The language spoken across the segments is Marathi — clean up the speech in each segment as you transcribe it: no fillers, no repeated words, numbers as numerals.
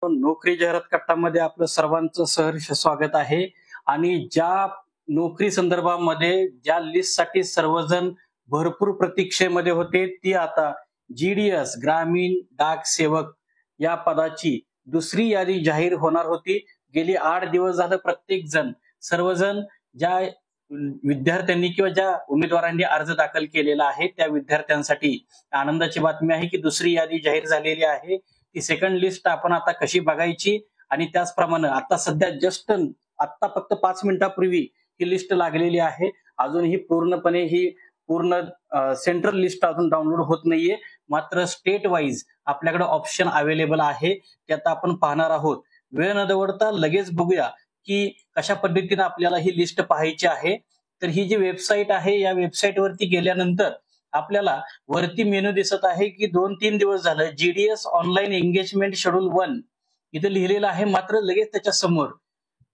नोकरी जाहिरात कट्टामध्ये आपलं सर्वांचं सहर्ष स्वागत आहे। आणि ज्या नोकरी संदर्भामध्ये ज्या लिस्टसाठी सर्वजण भरपूर प्रतीक्षेमध्ये होते, ती आता GDS ग्रामीण डाक सेवक या पदाची दुसरी यादी जाहीर होणार होती। गेली 8 दिवस झालं प्रत्येक जण सर्वजण ज्या विद्यार्थ्यांनी किंवा ज्या उमेदवारांनी अर्ज दाखल केलेला आहे त्या विद्यार्थ्यांसाठी आनंदाची बातमी आहे की दुसरी यादी जाहीर झालेली आहे। ती सेकंड लिस्ट आपण आता कशी बघायची आणि त्याचप्रमाणे आता सध्या जस्ट आता फक्त 5 मिनिटापूर्वी ही लिस्ट लागलेली आहे। अजूनही पूर्णपणे ही पूर्ण सेंट्रल लिस्ट अजून डाउनलोड होत नाहीये, मात्र स्टेट वाईज आपल्याकडे ऑप्शन अवेलेबल आहे, ते आता आपण पाहणार आहोत। वेळ न दवडता लगेच बघूया की कशा पद्धतीने आपल्याला ही लिस्ट पाहायची आहे। तर ही जी वेबसाईट आहे या वेबसाईट वरती गेल्यानंतर आपल्याला वरती मेनू दिसत आहे की 2-3 दिवस झालं GDS ऑनलाईन एंगेजमेंट शेड्यूल 1 इथे लिहिलेलं आहे, मात्र लगेच त्याच्या समोर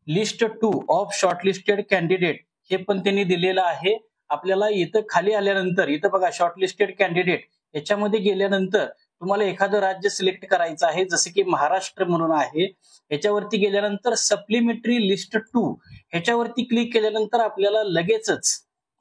लिस्ट 2 ऑफ शॉर्टलिस्टेड कॅन्डिडेट हे पण त्यांनी दिलेलं आहे। आपल्याला इथं खाली आल्यानंतर इथं बघा शॉर्टलिस्टेड कॅन्डिडेट याच्यामध्ये गेल्यानंतर तुम्हाला एखादं राज्य सिलेक्ट करायचं आहे, जसे की महाराष्ट्र म्हणून आहे। याच्यावरती गेल्यानंतर सप्लिमेंटरी लिस्ट 2 ह्याच्यावरती क्लिक केल्यानंतर आपल्याला लगेचच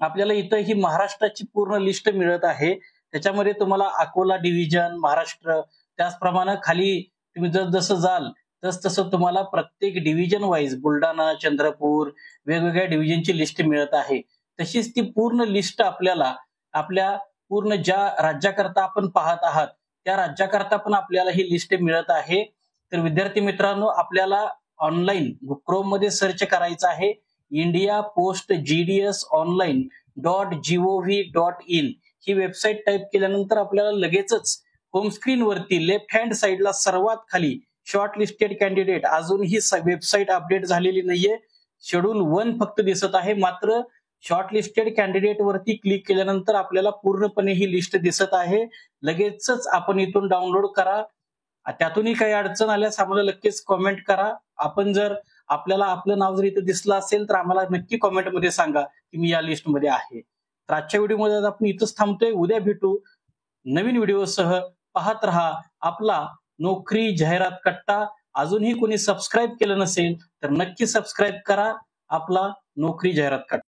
आपल्याला इथं ही महाराष्ट्राची पूर्ण लिस्ट मिळत आहे। त्याच्यामध्ये तुम्हाला अकोला डिव्हिजन महाराष्ट्र, त्याचप्रमाणे खाली तुम्ही जसं जाल तसं तुम्हाला प्रत्येक डिव्हिजन वाईज बुलढाणा, चंद्रपूर वेगवेगळ्या डिव्हिजनची लिस्ट मिळत आहे। तशीच ती पूर्ण लिस्ट आपल्याला आपल्या पूर्ण ज्या राज्याकरता आपण पाहत आहात त्या राज्याकरता पण आपल्याला ही लिस्ट मिळत आहे। तर विद्यार्थी मित्रांनो, आपल्याला ऑनलाईन क्रोम मध्ये सर्च करायचं आहे इंडिया पोस्ट GDS online.gov.in ही वेबसाईट टाईप केल्यानंतर आपल्याला लगेचच होम स्क्रीन वरती लेफ्ट हँड साइडला सर्वात खाली शॉर्ट लिस्टेड कॅन्डिडेट, अजून ही वेबसाईट अपडेट झालेली नाहीये, शेड्यूल 1 फक्त दिसत आहे। मात्र शॉर्ट लिस्टेड कॅन्डिडेट वरती क्लिक केल्यानंतर आपल्याला पूर्णपणे ही लिस्ट दिसत आहे। लगेचच आपण इथून डाउनलोड करा। त्यातूनही काही अडचण आल्यास आम्हाला नक्कीच कॉमेंट करा। आपण जर आपल्याला आपलं नाव जर इथे दिसलं असेल तर आम्हाला नक्की कॉमेंटमध्ये सांगा की मी या लिस्टमध्ये आहे। तर आजच्या व्हिडिओमध्ये आपण इथंच थांबतोय, उद्या भेटू नवीन व्हिडिओसह। पाहत रहा आपला नोकरी जाहिरात कट्टा। अजूनही कोणी सबस्क्राईब केलं नसेल तर नक्की सबस्क्राईब करा आपला नोकरी जाहिरात कट्टा।